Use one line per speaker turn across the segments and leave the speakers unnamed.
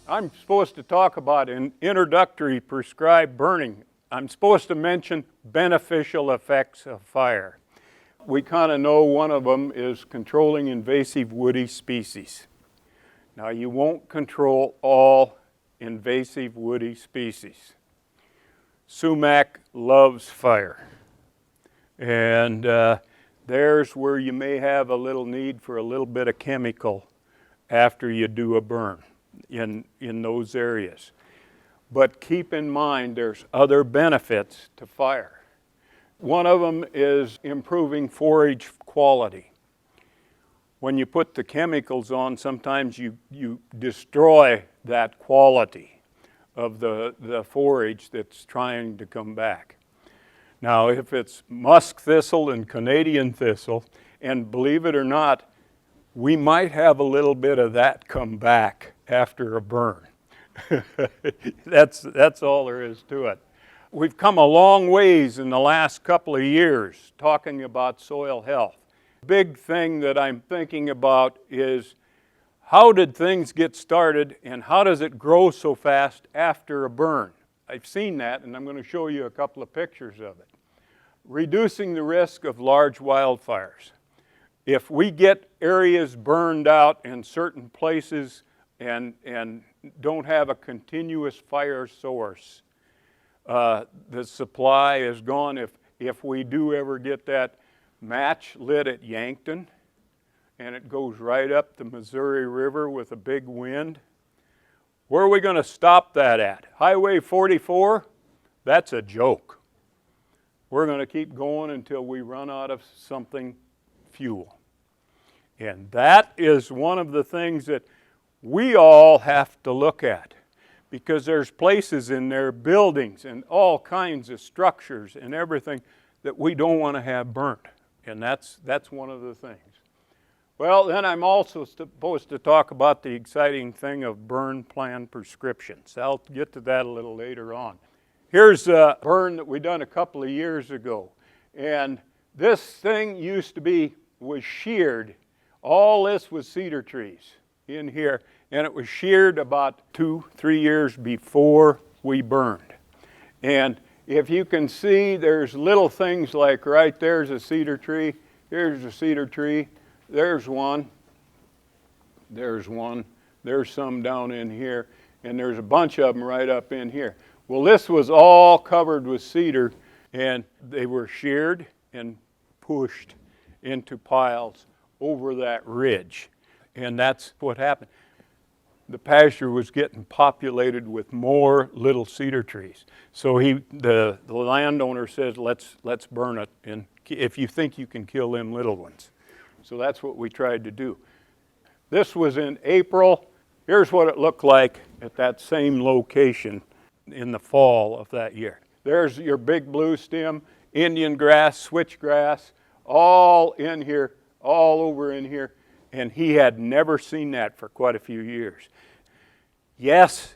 I'm supposed to talk about an introductory prescribed burning. I'm supposed to mention beneficial effects of fire. We kind of know one of them is controlling invasive woody species. Now, you won't control all invasive woody species. Sumac loves fire. And there's where you may have a little need for a little bit of chemical after you do a burn in those areas. But keep in mind there's other benefits to fire. One of them is improving forage quality. When you put the chemicals on, sometimes you destroy that quality of the forage that's trying to come back. Now, if it's musk thistle and Canadian thistle, and believe it or not, we might have a little bit of that come back after a burn. That's all there is to it. We've come a long ways in the last couple of years talking about soil health. Big thing that I'm thinking about is how did things get started and how does it grow so fast after a burn? I've seen that, and I'm going to show you a couple of pictures of it. Reducing the risk of large wildfires. If we get areas burned out in certain places and don't have a continuous fire source, the supply is gone. If we do ever get that match lit at Yankton and it goes right up the Missouri River with a big wind, where are we going to stop that at? Highway 44? That's a joke. We're going to keep going until we run out of something fuel. And that is one of the things that we all have to look at, because there's places in there, buildings and all kinds of structures and everything that we don't want to have burnt. And that's one of the things. Well, then I'm also supposed to talk about the exciting thing of burn plan prescriptions. I'll get to that a little later on. Here's a burn that we done a couple of years ago. And this thing was sheared. All this was cedar trees in here. And it was sheared about 2-3 years before we burned. And if you can see, there's little things like right there's a cedar tree. Here's a cedar tree. There's one. There's one. There's some down in here. And there's a bunch of them right up in here. Well, this was all covered with cedar, and they were sheared and pushed into piles over that ridge. And that's what happened. The pasture was getting populated with more little cedar trees. So the landowner says, let's burn it, and if you think you can kill them little ones. So that's what we tried to do. This was in April. Here's what it looked like at that same location in the fall of that year. There's your big blue stem, Indian grass, switchgrass, all in here, all over in here. And he had never seen that for quite a few years. Yes,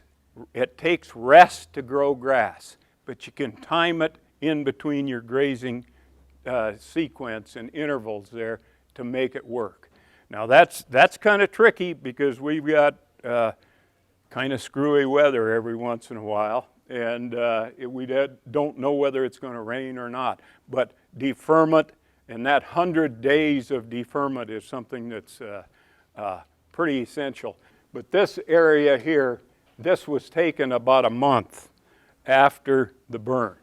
it takes rest to grow grass, but you can time it in between your grazing sequence and intervals there to make it work. Now that's kind of tricky because we've got kind of screwy weather every once in a while, and we don't know whether it's going to rain or not. But deferment, and that 100 days of deferment is something that's pretty essential. But this area here, this was taken about a month after the burn.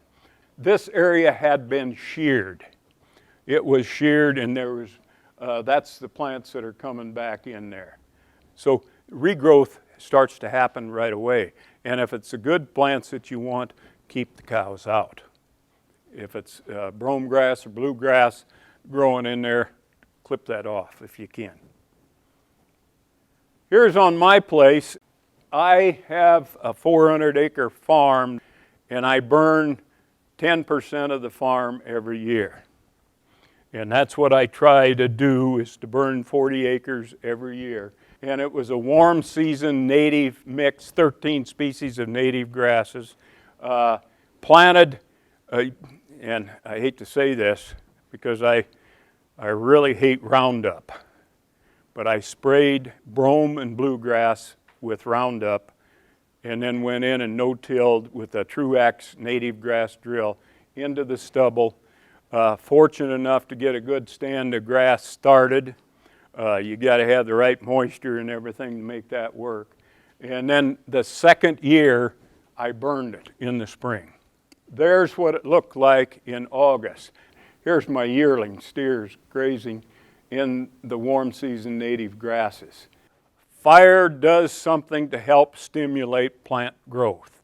This area had been sheared. It was sheared, and there was, that's the plants that are coming back in there. So regrowth starts to happen right away. And if it's the good plants that you want, keep the cows out. If it's brome grass or bluegrass growing in there, clip that off if you can. Here's on my place. I have a 400-acre farm, and I burn 10% of the farm every year. And that's what I try to do, is to burn 40 acres every year. And it was a warm season native mix, 13 species of native grasses, planted, and I hate to say this because I really hate Roundup, but I sprayed brome and bluegrass with Roundup and then went in and no-tilled with a Truax native grass drill into the stubble. Fortunate enough to get a good stand of grass started. You got to have the right moisture and everything to make that work. And then the second year, I burned it in the spring. There's what it looked like in August. Here's my yearling steers grazing in the warm season native grasses. Fire does something to help stimulate plant growth.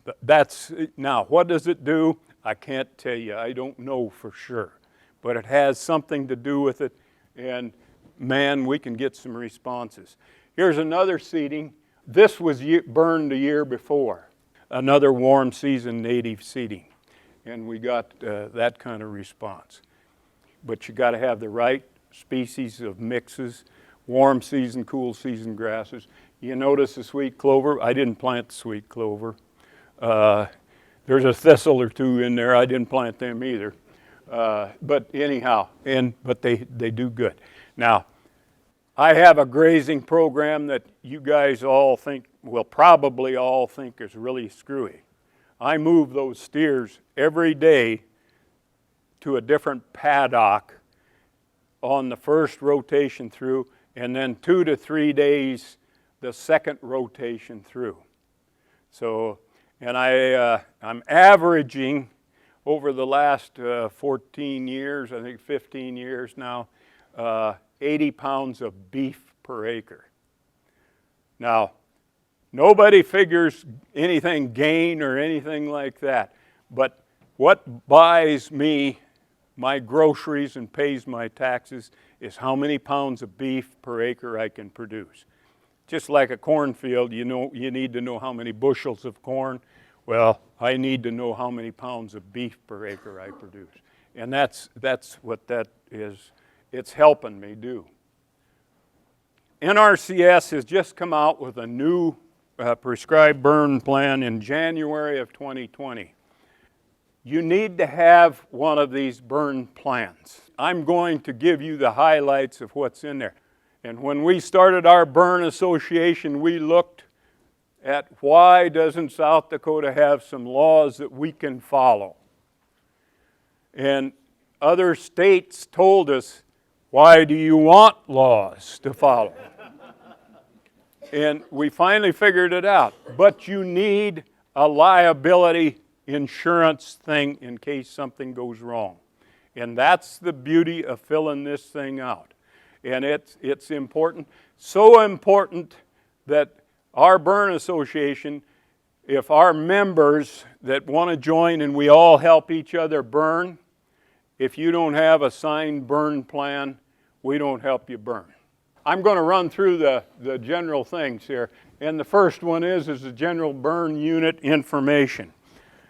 Now, what does it do? I can't tell you. I don't know for sure. But it has something to do with it, and man, we can get some responses. Here's another seeding. This was burned the year before. Another warm season native seeding. And we got that kind of response. But you got to have the right species of mixes, warm season, cool season grasses. You notice the sweet clover. I didn't plant the sweet clover. There's a thistle or two in there. I didn't plant them either. But anyhow, but they do good. Now, I have a grazing program that you guys all think, will probably all think is really screwy. I move those steers every day to a different paddock on the first rotation through, and then 2 to 3 days the second rotation through. So, and I'm averaging over the last 14 years, I think 15 years now, 80 pounds of beef per acre. Now, nobody figures anything gain or anything like that, but what buys me my groceries and pays my taxes is how many pounds of beef per acre I can produce. Just like a cornfield, you need to know how many bushels of corn. Well, I need to know how many pounds of beef per acre I produce. And that's what that is. It's helping me do. NRCS has just come out with a new prescribed burn plan in January of 2020. You need to have one of these burn plans. I'm going to give you the highlights of what's in there. And when we started our burn association, we looked at why doesn't South Dakota have some laws that we can follow? And other states told us, why do you want laws to follow? And we finally figured it out. But you need a liability insurance thing in case something goes wrong. And that's the beauty of filling this thing out. And it's important, so important that our burn association, if our members that want to join and we all help each other burn, if you don't have a signed burn plan, we don't help you burn. I'm going to run through the general things here. And the first one is the general burn unit information.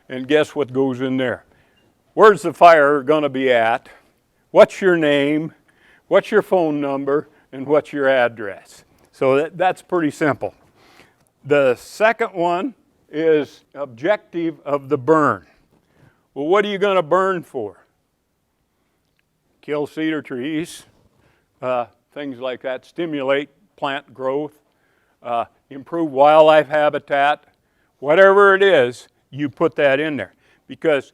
And guess what goes in there? Where's the fire going to be at? What's your name? What's your phone number? And what's your address? So that's pretty simple. The second one is objective of the burn. Well, what are you going to burn for? Kill cedar trees, things like that, stimulate plant growth, improve wildlife habitat, whatever it is, you put that in there. Because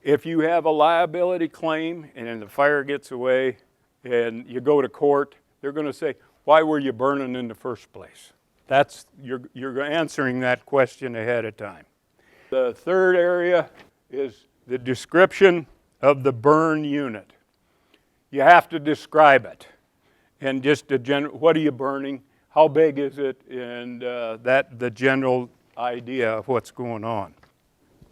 if you have a liability claim and then the fire gets away and you go to court, they're going to say, why were you burning in the first place? You're answering that question ahead of time. The third area is the description of the burn unit. You have to describe it. And just what are you burning? How big is it? And the general idea of what's going on.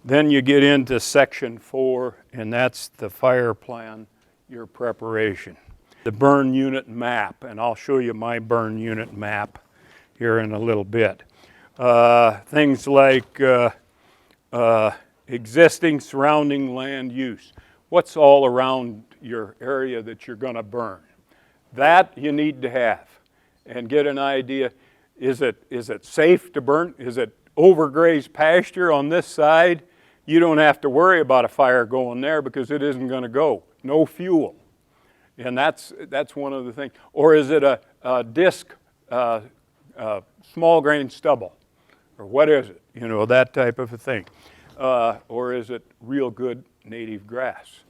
Then you get into section 4, and that's the fire plan, your preparation. The burn unit map, and I'll show you my burn unit map here in a little bit. Things like existing surrounding land use. What's all around your area that you're going to burn? That you need to have and get an idea. Is it safe to burn? Is it overgrazed pasture on this side? You don't have to worry about a fire going there because it isn't going to go. No fuel. And that's one of the things. Or is it a disc, small grain stubble? Or what is it? You know, that type of a thing. Or is it real good native grass?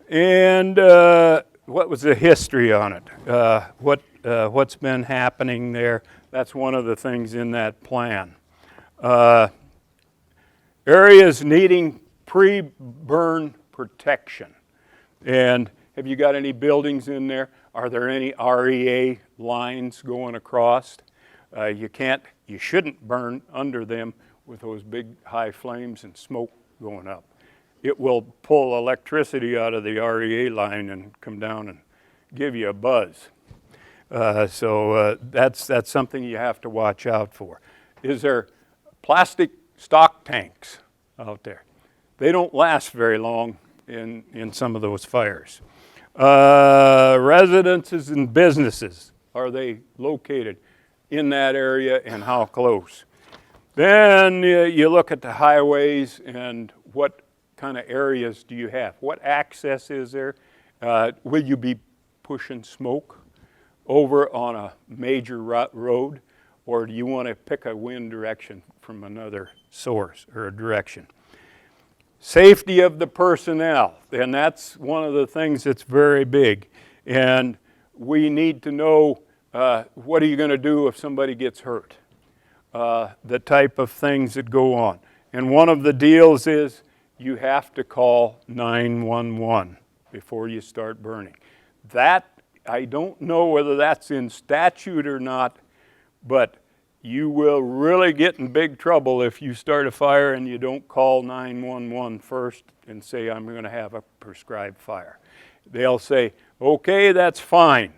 And what was the history on it? What's been happening there? That's one of the things in that plan. Areas needing pre-burn protection. And have you got any buildings in there? Are there any REA lines going across? You shouldn't burn under them with those big high flames and smoke going up. It will pull electricity out of the REA line and come down and give you a buzz. So that's something you have to watch out for. Is there plastic stock tanks out there? They don't last very long in some of those fires. Residences and businesses, are they located in that area and how close? Then you look at the highways and what kind of areas do you have? What access is there? Will you be pushing smoke over on a major road, or do you want to pick a wind direction from another source or a direction? Safety of the personnel, and that's one of the things that's very big. And we need to know what are you going to do if somebody gets hurt? The type of things that go on. And one of the deals is you have to call 911 before you start burning. That, I don't know whether that's in statute or not, but you will really get in big trouble if you start a fire and you don't call 911 first and say, I'm going to have a prescribed fire. They'll say, okay, that's fine.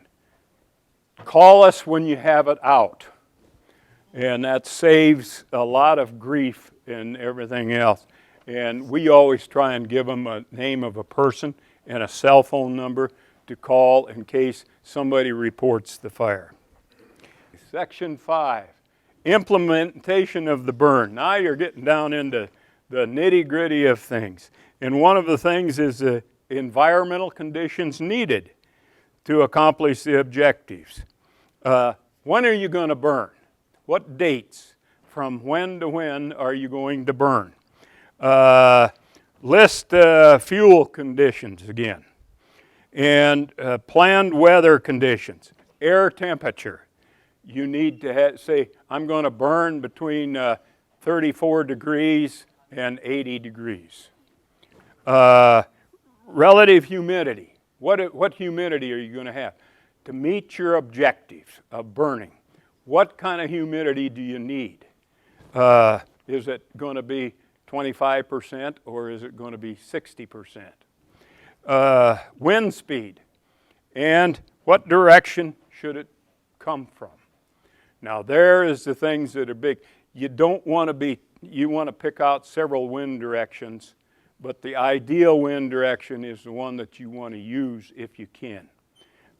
Call us when you have it out. And that saves a lot of grief and everything else. And we always try and give them a name of a person and a cell phone number to call in case somebody reports the fire. Section 5. Implementation of the burn. Now you're getting down into the nitty-gritty of things. And one of the things is the environmental conditions needed to accomplish the objectives. When are you going to burn? What dates? From when to when are you going to burn? List fuel conditions again. And planned weather conditions. Air temperature. You need to say, I'm going to burn between 34 degrees and 80 degrees. Relative humidity. What humidity are you going to have? To meet your objectives of burning, what kind of humidity do you need? Is it going to be 25% or is it going to be 60%? Wind speed. And what direction should it come from? Now there is the things that are big. You want to pick out several wind directions, but the ideal wind direction is the one that you want to use if you can,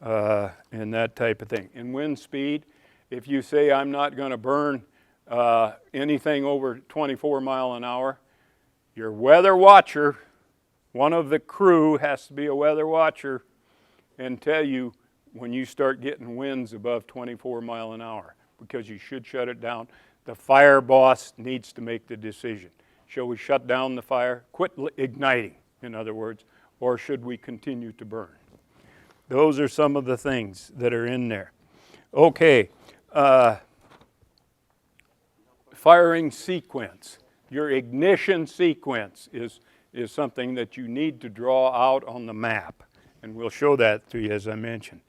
and that type of thing. And wind speed, if you say I'm not going to burn anything over 24 mile an hour, your weather watcher, one of the crew has to be a weather watcher and tell you when you start getting winds above 24 mile an hour. Because you should shut it down. The fire boss needs to make the decision. Shall we shut down the fire? Quit igniting, in other words, or should we continue to burn? Those are some of the things that are in there. Okay, firing sequence. Your ignition sequence is something that you need to draw out on the map, and we'll show that to you as I mentioned.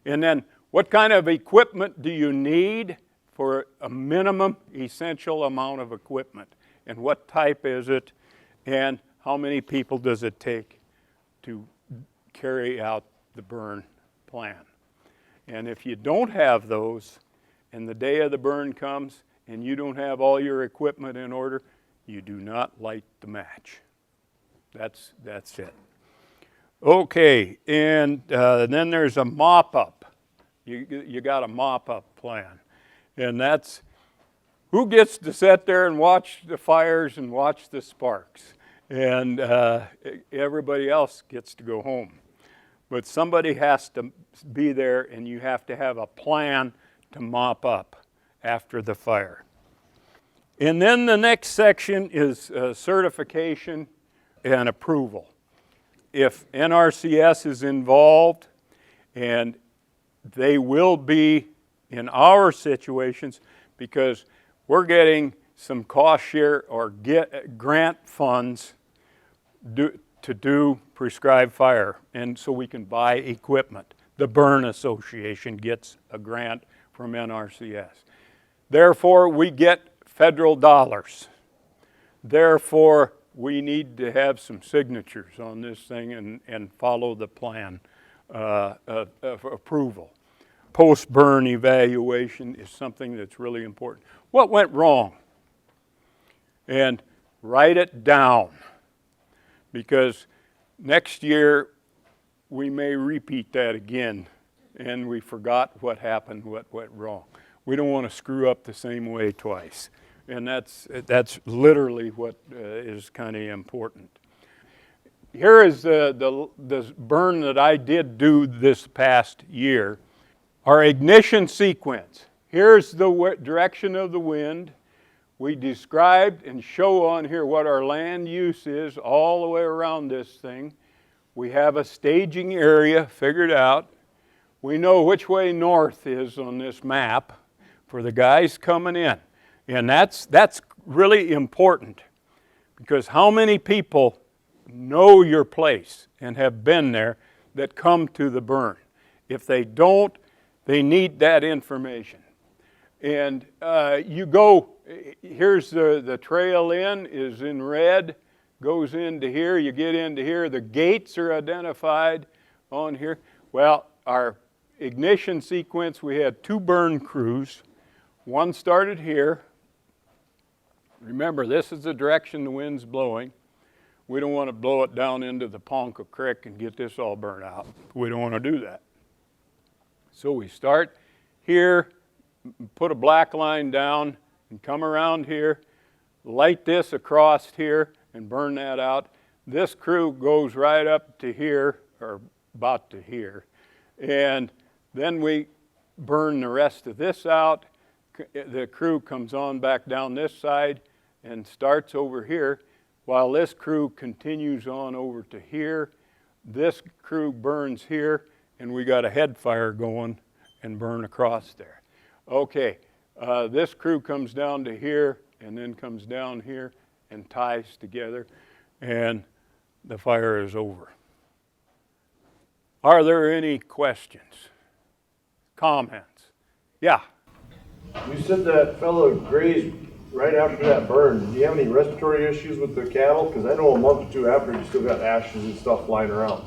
And then what kind of equipment do you need for a minimum essential amount of equipment? And what type is it? And how many people does it take to carry out the burn plan? And if you don't have those, and the day of the burn comes, and you don't have all your equipment in order, you do not light the match. That's it. Okay, and then there's a mop-up. You got a mop-up plan. And that's who gets to sit there and watch the fires and watch the sparks. And everybody else gets to go home. But somebody has to be there, and you have to have a plan to mop up after the fire. And then the next section is certification and approval. If NRCS is involved, and they will be in our situations because we're getting some cost share or grant funds to do prescribed fire, and so we can buy equipment. The Burn Association gets a grant from NRCS. Therefore, we get federal dollars. Therefore, we need to have some signatures on this thing and follow the plan of approval. Post-burn evaluation is something that's really important. What went wrong? And write it down, because next year we may repeat that again and we forgot what happened, what went wrong. We don't want to screw up the same way twice. And that's literally what is kind of important. Here is the burn that I did do this past year. Our ignition sequence. Here's the direction of the wind. We described and show on here what our land use is all the way around this thing. We have a staging area figured out. We know which way north is on this map for the guys coming in. And that's really important, because how many people know your place and have been there that come to the burn? If they don't, they need that information. And you go, here's the trail in, is in red, goes into here, you get into here, the gates are identified on here. Well, our ignition sequence, we had 2 burn crews. One started here. Remember, this is the direction the wind's blowing. We don't want to blow it down into the Ponca Creek and get this all burned out. We don't want to do that. So we start here, put a black line down, and come around here, light this across here, and burn that out. This crew goes right up to here, or about to here, and then we burn the rest of this out. The crew comes on back down this side and starts over here, while this crew continues on over to here. This crew burns here, and we got a head fire going and burn across there. Okay, this crew comes down to here and then comes down here and ties together, and the fire is over. Are there any questions, comments? Yeah?
You said that fellow grazed right after that burn. Do you have any respiratory issues with the cattle? Because I know a month or two after, you still got ashes and stuff flying around.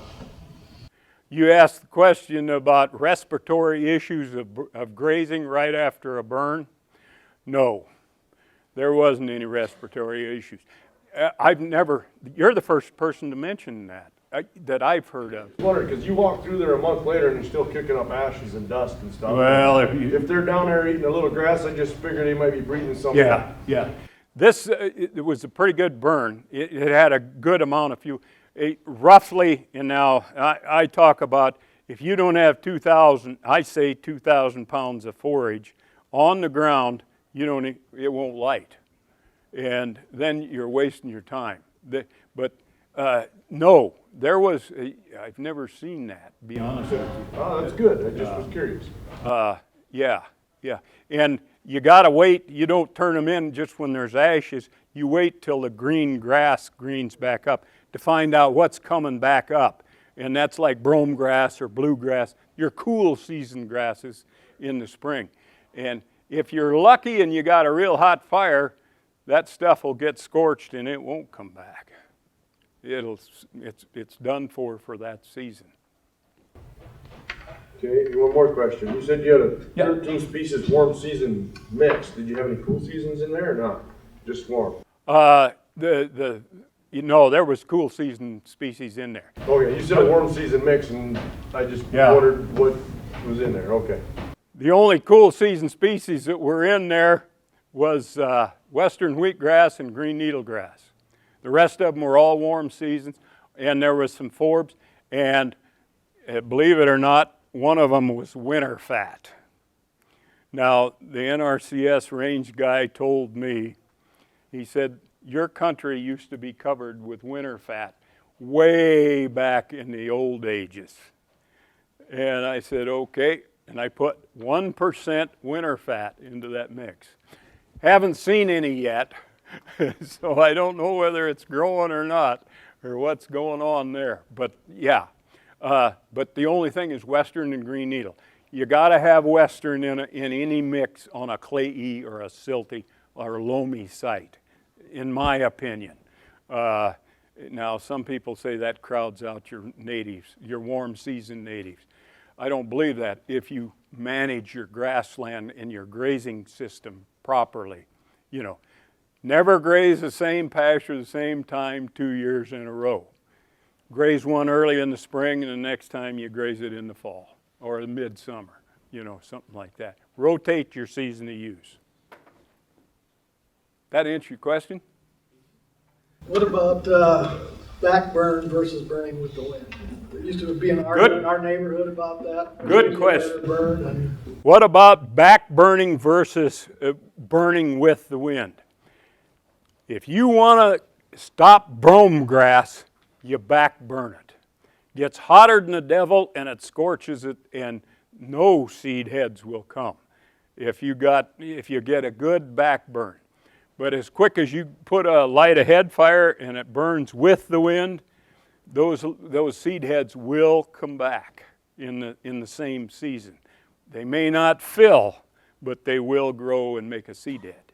You asked the question about respiratory issues of grazing right after a burn. No, there wasn't any respiratory issues. You're the first person to mention that I've heard of.
I was wondering, because you walked through there a month later and you're still kicking up ashes and dust and stuff.
Well,
if they're down there eating a little grass, I just figured they might be breathing something.
Yeah. This it was a pretty good burn. It had a good amount of fuel. Roughly, and now I talk about, if you don't have 2,000, I say 2,000 pounds of forage on the ground, it won't light. And then you're wasting your time. But no, I've never seen that, to be honest with you.
Oh, that's good. I just was curious.
Yeah. And you gotta wait. You don't turn them in just when there's ashes. You wait till the green grass greens back up to find out what's coming back up. And that's like brome grass or bluegrass, your cool season grasses in the spring. And if you're lucky and you got a real hot fire, that stuff will get scorched and it won't come back. It's done for that season.
Okay, one more question. You said you had a 13 species warm season mix. Did you have any cool seasons in there or not? Just warm?
There was cool season species in there.
Okay, you said a warm season mix, and I just wondered what was in there. Okay.
The only cool season species that were in there was western wheatgrass and green needlegrass. The rest of them were all warm seasons, and there was some forbs, and believe it or not, one of them was winter fat. Now, the NRCS range guy told me He said, your country used to be covered with winter fat way back in the old ages. And I said, okay. And I put 1% winter fat into that mix. Haven't seen any yet, so I don't know whether it's growing or not, or what's going on there. But yeah, but the only thing is Western and green needle. You gotta have Western in any mix on a clayey or a silty or loamy site, in my opinion. Now, some people say that crowds out your natives, your warm season natives. I don't believe that if you manage your grassland and your grazing system properly. You know, never graze the same pasture the same time 2 years in a row. Graze one early in the spring and the next time you graze it in the fall or the midsummer, you know, something like that. Rotate your season of use. That answer your question?
What about backburn versus burning with the wind? There used to be an argument in our neighborhood about that.
Good question.
Burn and
What about back burning versus burning with the wind? If you want to stop brome grass, you back burn it. Gets hotter than the devil and it scorches it, and no seed heads will come if you get a good back burn. But as quick as you light a head fire and it burns with the wind, those seed heads will come back in the same season. They may not fill, but they will grow and make a seed head.